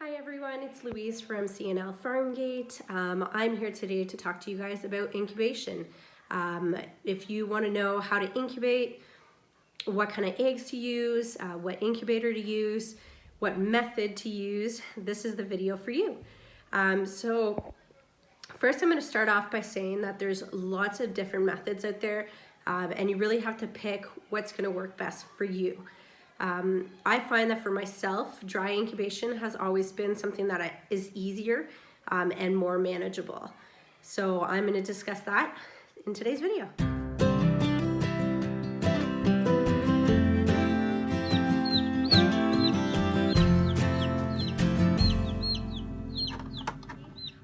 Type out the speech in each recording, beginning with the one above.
Hi everyone, it's Louise from CNL Farmgate. I'm here today to talk to you guys about incubation. If you want to know how to incubate, what kind of eggs to use, what incubator to use, what method to use, this is the video for you. So first I'm going to start off by saying that there's lots of different methods out there, and you really have to pick what's going to work best for you. I find that for myself, dry incubation has always been something that is easier and more manageable. So I'm going to discuss that in today's video.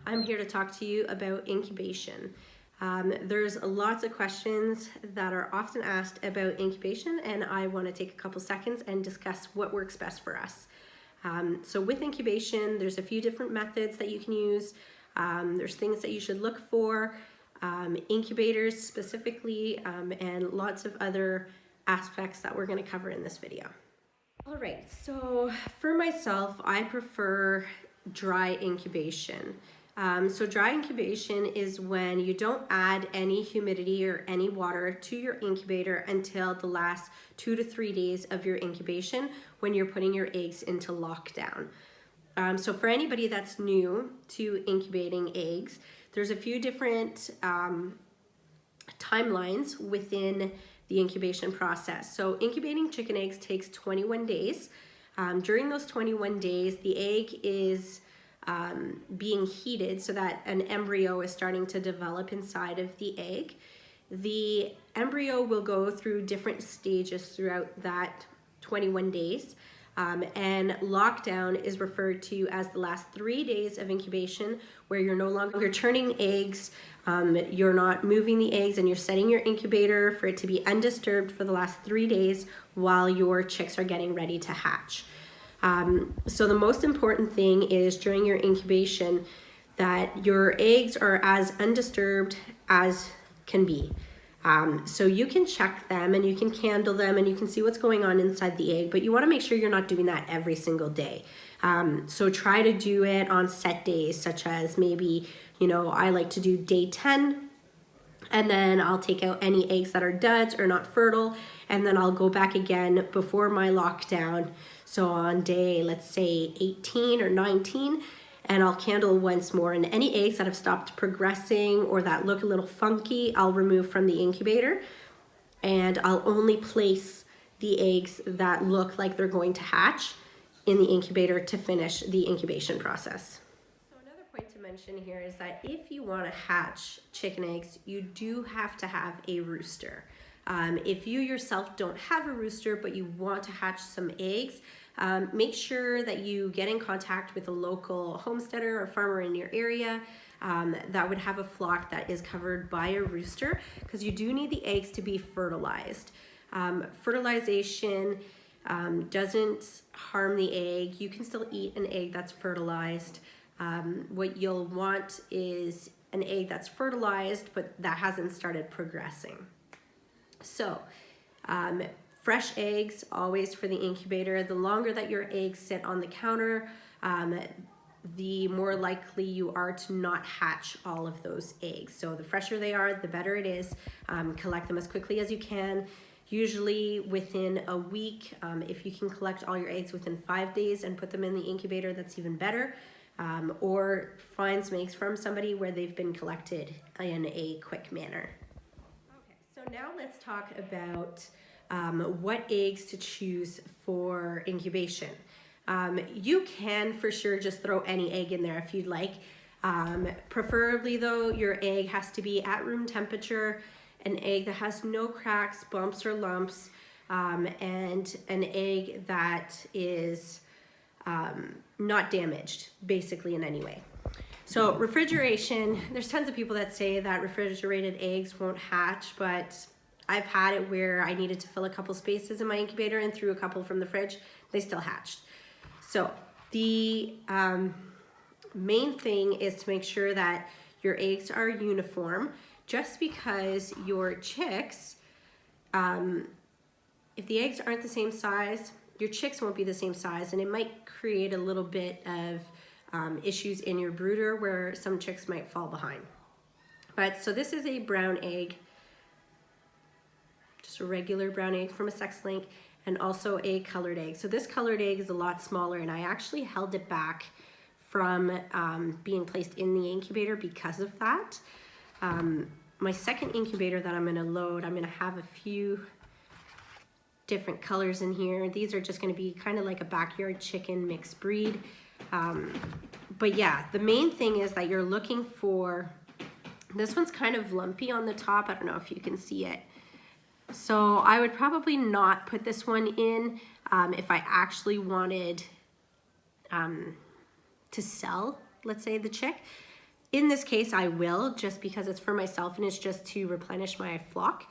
I'm here to talk to you about incubation. There's lots of questions that are often asked about incubation, and I want to take a couple seconds and discuss what works best for us. So with incubation, there's a few different methods that you can use. There's things that you should look for, incubators specifically, and lots of other aspects that we're going to cover in this video. All right, so for myself, I prefer dry incubation. So dry incubation is when you don't add any humidity or any water to your incubator until the last 2 to 3 days of your incubation when you're putting your eggs into lockdown. So for anybody that's new to incubating eggs, there's a few different timelines within the incubation process. So incubating chicken eggs takes 21 days. During those 21 days, the egg is being heated so that an embryo is starting to develop inside of the egg. The embryo will go through different stages throughout that 21 days. And lockdown is referred to as the last 3 days of incubation, where you're no longer turning eggs, you're not moving the eggs, and you're setting your incubator for it to be undisturbed for the last 3 days while your chicks are getting ready to hatch. So the most important thing is during your incubation that your eggs are as undisturbed as can be. So you can check them and you can candle them and you can see what's going on inside the egg, but you want to make sure you're not doing that every single day. So try to do it on set days, such as maybe, I like to do day 10, and then I'll take out any eggs that are duds or not fertile, and then I'll go back again before my lockdown. So on day, let's say 18 or 19, and I'll candle once more. And any eggs that have stopped progressing or that look a little funky, I'll remove from the incubator. And I'll only place the eggs that look like they're going to hatch in the incubator to finish the incubation process. So another point to mention here is that if you want to hatch chicken eggs, you do have to have a rooster. If you yourself don't have a rooster, but you want to hatch some eggs, make sure that you get in contact with a local homesteader or farmer in your area that would have a flock that is covered by a rooster, because you do need the eggs to be fertilized. Fertilization doesn't harm the egg. You can still eat an egg that's fertilized. What you'll want is an egg that's fertilized but that hasn't started progressing. So fresh eggs always for the incubator. The longer that your eggs sit on the counter, the more likely you are to not hatch all of those eggs. So the fresher they are, the better it is. Collect them as quickly as you can. Usually within a week. If you can collect all your eggs within 5 days and put them in the incubator, that's even better. Or find some eggs from somebody where they've been collected in a quick manner. Okay, so now let's talk about what eggs to choose for incubation. You can for sure just throw any egg in there if you'd like. Preferably though, your egg has to be at room temperature, an egg that has no cracks, bumps, or lumps, and an egg that is not damaged basically in any way. So refrigeration, there's tons of people that say that refrigerated eggs won't hatch, but I've had it where I needed to fill a couple spaces in my incubator and threw a couple from the fridge. They still hatched. So the main thing is to make sure that your eggs are uniform, just because your chicks, if the eggs aren't the same size, your chicks won't be the same size, and it might create a little bit of issues in your brooder where some chicks might fall behind. But so this is a brown egg, just a regular brown egg from a sex link, and also a colored egg. So this colored egg is a lot smaller, and I actually held it back from being placed in the incubator because of that. My second incubator that I'm gonna load, I'm gonna have a few different colors in here. These are just gonna be kind of like a backyard chicken mixed breed. But yeah, the main thing is that you're looking for, this one's kind of lumpy on the top. I don't know if you can see it. So I would probably not put this one in if I actually wanted to sell, let's say, the chick. In this case, I will, just because it's for myself and it's just to replenish my flock.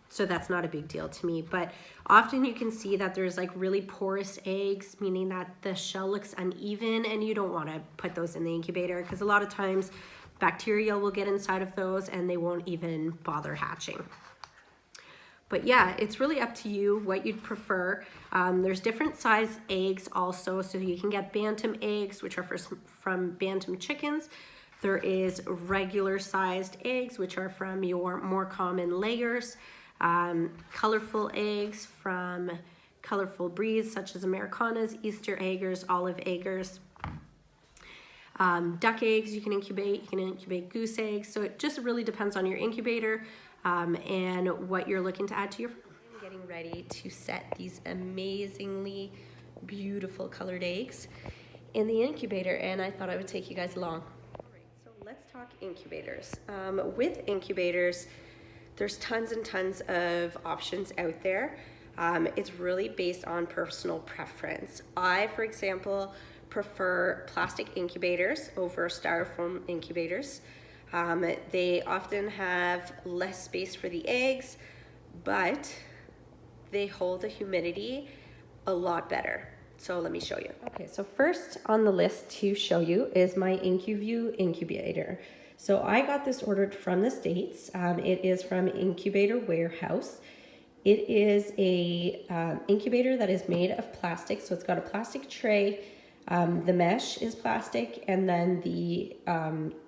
So that's not a big deal to me. But often you can see that there's like really porous eggs, meaning that the shell looks uneven, and you don't want to put those in the incubator because a lot of times bacteria will get inside of those and they won't even bother hatching. But yeah, it's really up to you what you'd prefer. There's different size eggs also, so you can get bantam eggs, which are from bantam chickens. There is regular sized eggs, which are from your more common layers. Colorful eggs from colorful breeds such as Americanas, Easter eggers, olive eggers. Duck eggs you can incubate goose eggs. So it just really depends on your incubator and what you're looking to add to your farm. I'm getting ready to set these amazingly beautiful colored eggs in the incubator, and I thought I would take you guys along. So let's talk incubators. With incubators, there's tons and tons of options out there. It's really based on personal preference. I, for example, prefer plastic incubators over styrofoam incubators. They often have less space for the eggs, but they hold the humidity a lot better. So let me show you. Okay, so first on the list to show you is my INCUBATE incubator. So I got this ordered from the States. It is from Incubator Warehouse. It is a incubator that is made of plastic. So it's got a plastic tray. The mesh is plastic, and then the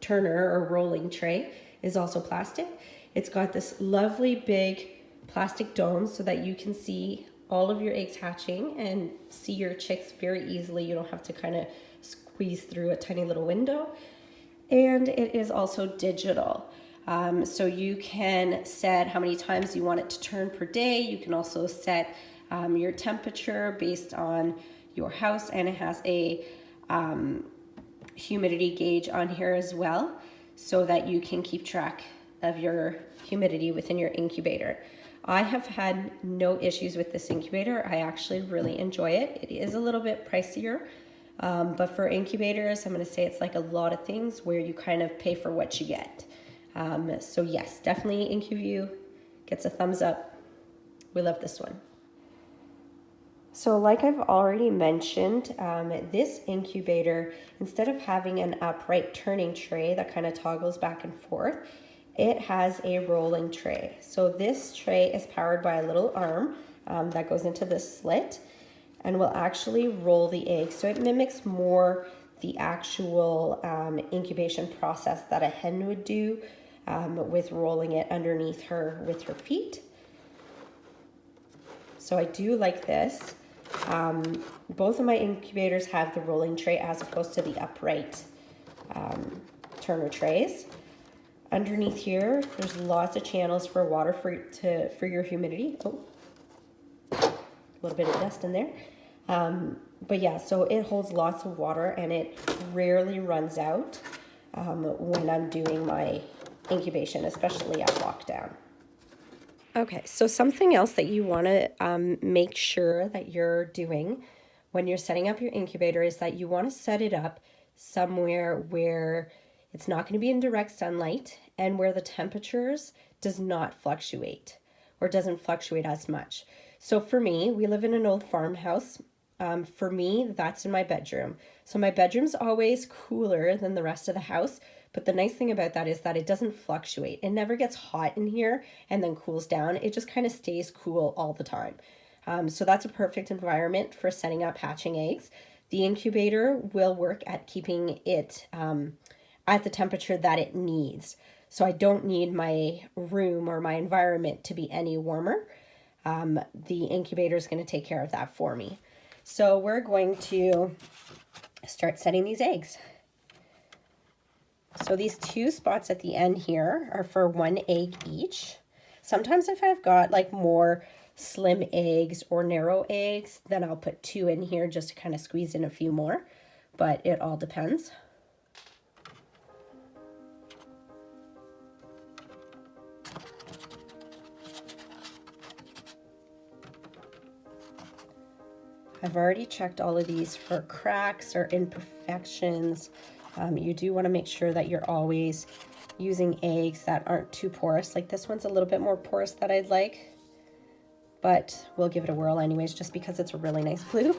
turner or rolling tray is also plastic. It's got this lovely big plastic dome so that you can see all of your eggs hatching and see your chicks very easily. You don't have to kind of squeeze through a tiny little window. And it is also digital. So you can set how many times you want it to turn per day. You can also set your temperature based on your house, and it has a humidity gauge on here as well, so that you can keep track of your humidity within your incubator. I have had no issues with this incubator. I actually really enjoy it. It is a little bit pricier, but for incubators, I'm going to say it's like a lot of things where you kind of pay for what you get. So yes, definitely INCUBATING gets a thumbs up. We love this one. So like I've already mentioned, this incubator, instead of having an upright turning tray that kind of toggles back and forth, it has a rolling tray. So this tray is powered by a little arm that goes into this slit and will actually roll the egg. So it mimics more the actual incubation process that a hen would do with rolling it underneath her with her feet. So I do like this. Both of my incubators have the rolling tray as opposed to the upright turner trays. Underneath here, there's lots of channels for water for your humidity. Oh, a little bit of dust in there. But yeah, so it holds lots of water and it rarely runs out when I'm doing my incubation, especially at lockdown. Okay, so something else that you want to make sure that you're doing when you're setting up your incubator is that you want to set it up somewhere where it's not going to be in direct sunlight and where the temperatures does not fluctuate or doesn't fluctuate as much. So for me, we live in an old farmhouse. For me, that's in my bedroom. So my bedroom's always cooler than the rest of the house. But the nice thing about that is that it doesn't fluctuate. It never gets hot in here and then cools down. It just kind of stays cool all the time. So that's a perfect environment for setting up hatching eggs. The incubator will work at keeping it at the temperature that it needs. So I don't need my room or my environment to be any warmer. The incubator is going to take care of that for me. So we're going to start setting these eggs. So these 2 spots at the end here are for 1 egg each. Sometimes if I've got like more slim eggs or narrow eggs, then I'll put 2 in here just to kind of squeeze in a few more, but it all depends. I've already checked all of these for cracks or imperfections. You do want to make sure that you're always using eggs that aren't too porous. Like this one's a little bit more porous than I'd like, but we'll give it a whirl anyways, just because it's a really nice blue.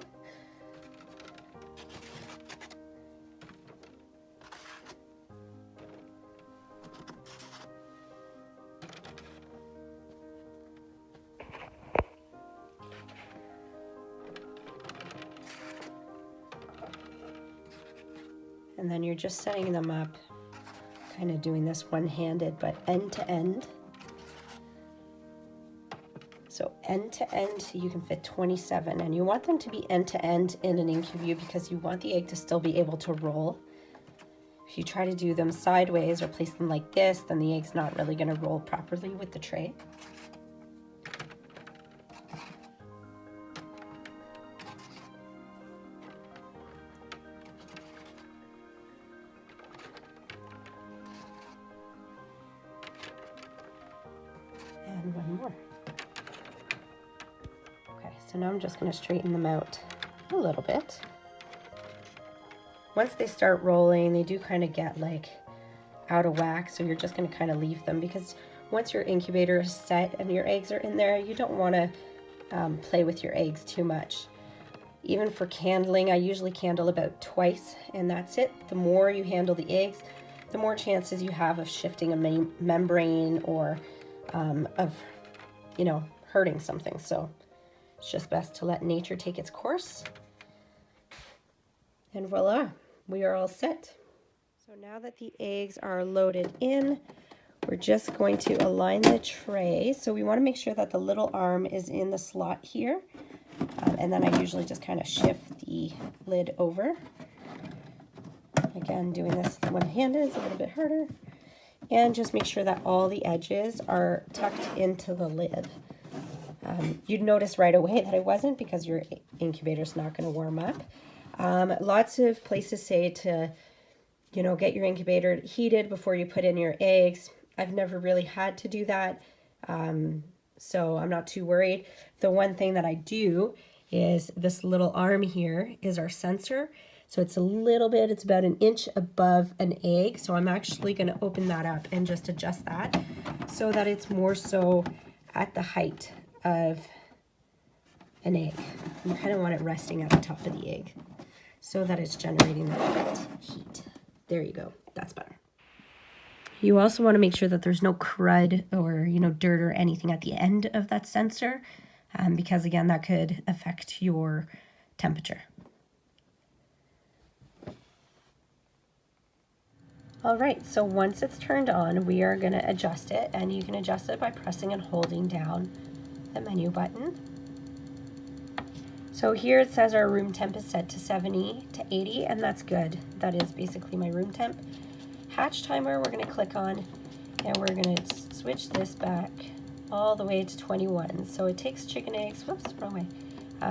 And then you're just setting them up, kind of doing this one-handed, but end to end. So end to end, you can fit 27, and you want them to be end to end in an INCUVIEW because you want the egg to still be able to roll. If you try to do them sideways or place them like this, then the egg's not really going to roll properly with the tray. And one more. Okay, so now I'm just going to straighten them out a little bit. Once they start rolling, they do kind of get like out of whack, so you're just going to kind of leave them, because once your incubator is set and your eggs are in there, you don't want to play with your eggs too much. Even for candling, I usually candle about twice, and that's it. The more you handle the eggs, the more chances you have of shifting a membrane or of, you know, hurting something. So it's just best to let nature take its course. And voila, we are all set. So now that the eggs are loaded in, we're just going to align the tray. So we want to make sure that the little arm is in the slot here. And then I usually just kind of shift the lid over. Again, doing this one-handed is a little bit harder. And just make sure that all the edges are tucked into the lid. You'd notice right away that it wasn't, because your incubator's not going to warm up. Lots of places say to, you know, get your incubator heated before you put in your eggs. I've never really had to do that, so I'm not too worried. The one thing that I do is this little arm here is our sensor. So it's a little bit, it's about 1 inch above an egg. So I'm actually going to open that up and just adjust that so that it's more so at the height of an egg. You kind of want it resting at the top of the egg so that it's generating the correct heat. There you go. That's better. You also want to make sure that there's no crud or, you know, dirt or anything at the end of that sensor, because again, that could affect your temperature. All right, so once it's turned on, we are going to adjust it, and you can adjust it by pressing and holding down the menu button. So here it says our room temp is set to 70 to 80, and that's good. That is basically my room temp. Hatch timer, we're going to click on, and we're going to switch this back all the way to 21. So it takes chicken eggs, whoops, wrong way.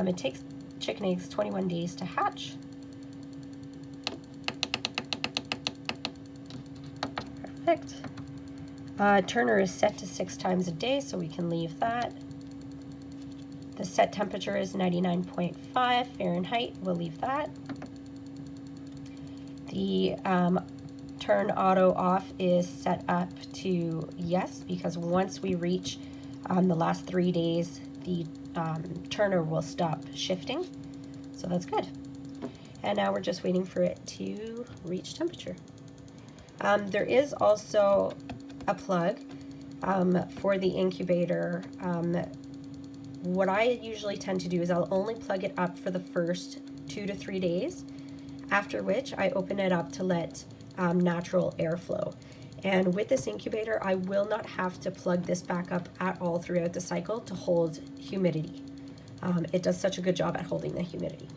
It takes chicken eggs 21 days to hatch. Perfect. Turner is set to 6 times a day, so we can leave that. The set temperature is 99.5 Fahrenheit. We'll leave that. The turn auto off is set up to yes, because once we reach the last 3 days, the turner will stop shifting. So that's good. And now we're just waiting for it to reach temperature. There is also a plug for the incubator what I usually tend to do is I'll only plug it up for the first 2 to 3 days, after which I open it up to let natural airflow. And with this incubator, I will not have to plug this back up at all throughout the cycle to hold humidity. It does such a good job at holding the humidity.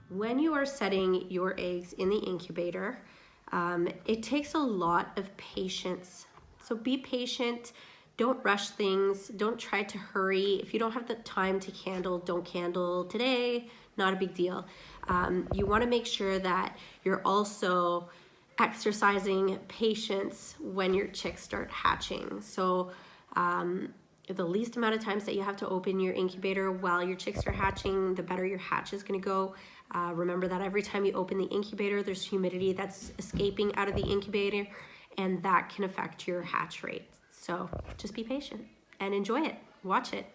When you are setting your eggs in the incubator, it takes a lot of patience. So be patient, don't rush things, don't try to hurry. If you don't have the time to candle, don't candle today, not a big deal. You wanna make sure that you're also exercising patience when your chicks start hatching. So the least amount of times that you have to open your incubator while your chicks are hatching, the better your hatch is gonna go. Remember that every time you open the incubator, there's humidity that's escaping out of the incubator, and that can affect your hatch rate. So just be patient and enjoy it. Watch it.